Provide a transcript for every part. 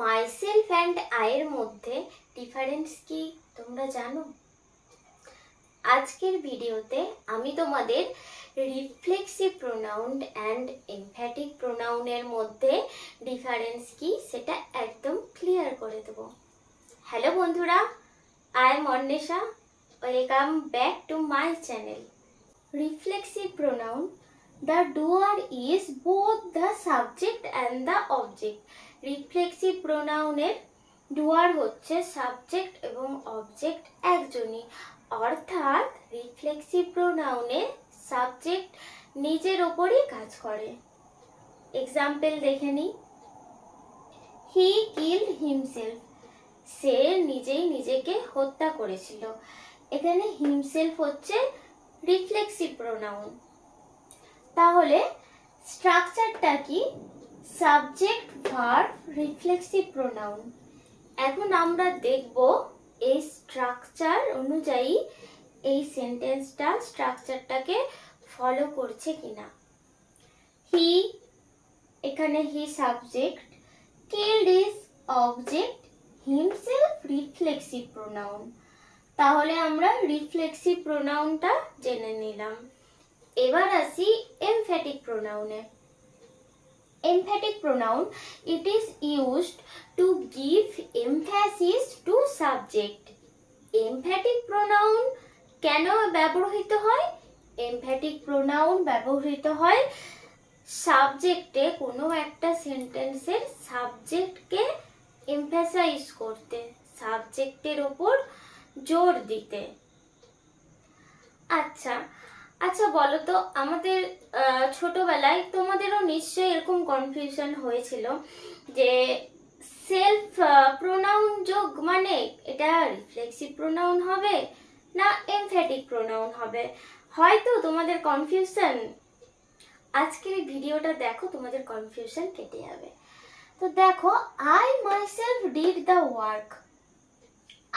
Myself and আইয়ের মধ্যে difference কি তোমরা জানো? আজকের ভিডিওতে আমি তোমাদের রিফ্লেক্সিভ প্রোনাউন অ্যান্ড এমফ্যাটিক প্রোনাউনের মধ্যে ডিফারেন্স কি সেটা একদম ক্লিয়ার করে দেব। হ্যালো বন্ধুরা, I am Anwesha, welcome back to my channel. Reflexive pronoun, the doer is both the subject and the object. Reflexive প্রোনাউনের ডুয়ার হচ্ছে সাবজেক্ট এবং অবজেক্ট একজনই, অর্থাৎ রিফ্লেক্সিভ প্রোনাউনে সাবজেক্ট নিজের ওপরই কাজ করে। এক্সাম্পল দেখে নিই। হি কিল্ড হিমসেলফ, সে নিজেই নিজেকে হত্যা করেছিল। এখানে হিমসেলফ হচ্ছে রিফ্লেক্সিভ প্রোনাউন। তাহলে স্ট্রাকচারটা কি? Subject verb reflexive pronoun. এখন আমরা দেখব এই স্ট্রাকচার অনুযায়ী এই সেন্টেন্সটা স্ট্রাকচারটাকে ফলো করছে কিনা। হি, এখানে he subject, killed is object, himself reflexive pronoun. তাহলে আমরা রিফ্লেক্সিভ প্রোনাউনটা জেনে নিলাম। এবার আসি এমফ্যাটিক প্রোনাউনে। Emphatic pronoun, it is used to give emphasis to subject. Emphatic pronoun কেন ব্যবহৃত হয়? এমফ্যাটিক প্রোনাউন ব্যবহৃত হয় সাবজেক্টে, কোনো একটা সেন্টেন্সের সাবজেক্টকে এমফ্যাসাইজ করতে, সাবজেক্টের ওপর জোর দিতে। আচ্ছা বলো তো, আমাদের ছোটবেলায় তোমাদেরও নিশ্চয়ই এরকম কনফিউশন হয়েছিল যে সেলফ প্রোনাউন যোগ মানে এটা রিফ্লেক্সিভ প্রোনাউন হবে না এমফ্যাটিক প্রোনাউন হবে? হয়তো তোমাদের কনফিউশন, আজকের এই ভিডিওটা দেখো তোমাদের কনফিউশন কেটে যাবে। তো দেখো, I myself did the work,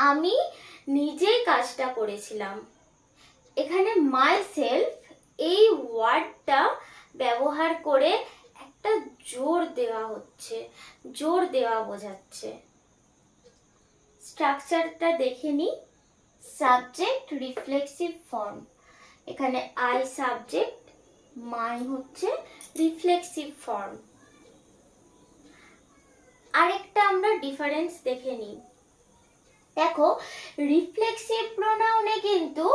আমি নিজেই কাজটা করেছিলাম। এখানে মাইসেলফ এই ওয়ার্ডটা ব্যবহার করে একটা জোর দেওয়া হচ্ছে, জোর দেওয়া বোঝাচ্ছে। স্ট্রাকচারটা দেখে নি। সাবজেক্ট রিফ্লেক্সিভ ফর্ম, এখানে আই সাবজেক্ট, মাই হচ্ছে রিফ্লেক্সিভ ফর্ম। আরেকটা আমরা ডিফারেন্স দেখে নিই। দেখো, রিফ্লেক্সিভ প্রোনাউনে কিন্তু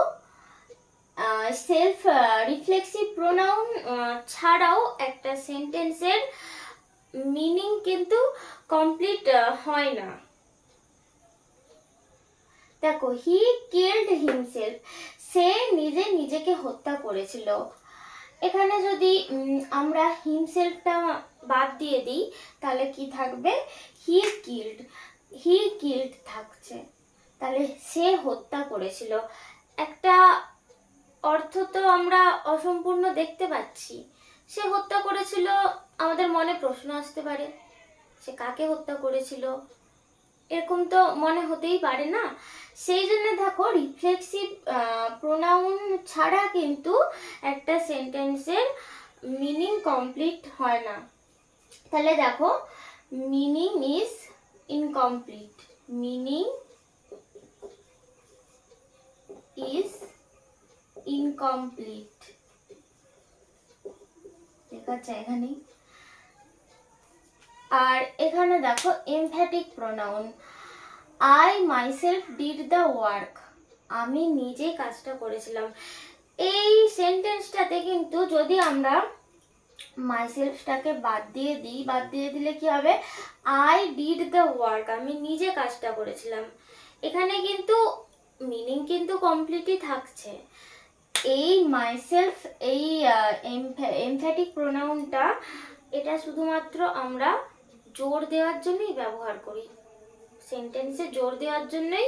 সেলফ রিফ্লেক্সিভ প্রোনাউন ছাড়াও একটা সেন্টেন্সের মিনিং কিন্তু কমপ্লিট হয় না। দেখো, হি কিল্ড হিমসেলফ, সে নিজে নিজেকে হত্যা করেছিল। এখানে যদি আমরা হিমসেলফটা বাদ দিয়ে দিই তাহলে কি থাকবে? হি কিল্ড থাকছে, তাহলে সে হত্যা করেছিল। একটা অর্থ তো আমরা অসম্পূর্ণ দেখতে পাচ্ছি। সে হত্যা করেছিল, আমাদের মনে প্রশ্ন আসতে পারে সে কাকে হত্যা করেছিল, এরকম তো মনে হতেই পারে না। সেই জন্য দেখো, রিফ্লেক্সিভ প্রোনাউন ছাড়া কিন্তু একটা সেন্টেন্সের মিনিং কমপ্লিট হয় না। তাহলে দেখো, meaning is incomplete, meaning is incomplete লেখা আছে এখানে। আর এখানে দেখো emphatic pronoun, I myself did the work, আমি নিজেই কাজটা করেছিলাম। এই সেন্টেন্সটাতে কিন্তু যদি আমরা মাইসেলফটাকে বাদ দিয়ে দিই, বাদ দিয়ে দিলে কি হবে? আই ডিড দ্য ওয়ার্ক, আমি নিজে কাজটা করেছিলাম। এখানে কিন্তু মিনিং কিন্তু কমপ্লিটই থাকছে। এই মাইসেলফ, এই এমফ্যাটিক প্রোনাউনটা, এটা শুধুমাত্র আমরা জোর দেওয়ার জন্যই ব্যবহার করি, সেন্টেন্সে জোর দেওয়ার জন্যই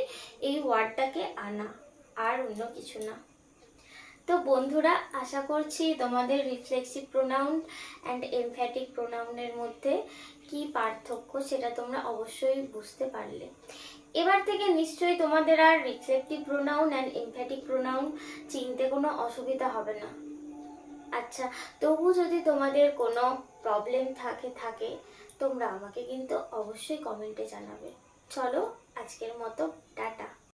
এই ওয়ার্ডটাকে আনা, আর অন্য কিছু না। তো বন্ধুরা, আশা করছি তোমাদের রিফ্লেক্সিভ প্রোনাউন অ্যান্ড এমফ্যাটিক প্রোনাউনের মধ্যে কি পার্থক্য সেটা তোমরা অবশ্যই বুঝতে পারলে। এবার থেকে নিশ্চয়ই তোমাদের আর reflective pronoun and emphatic pronoun চিনতে কোনো অসুবিধা হবে না। আচ্ছা, তবু যদি তোমাদের কোনো প্রবলেম থাকে তোমরা আমাকে কিন্তু অবশ্যই কমেন্টে জানাবে। চলো আজকের মতো টাটা।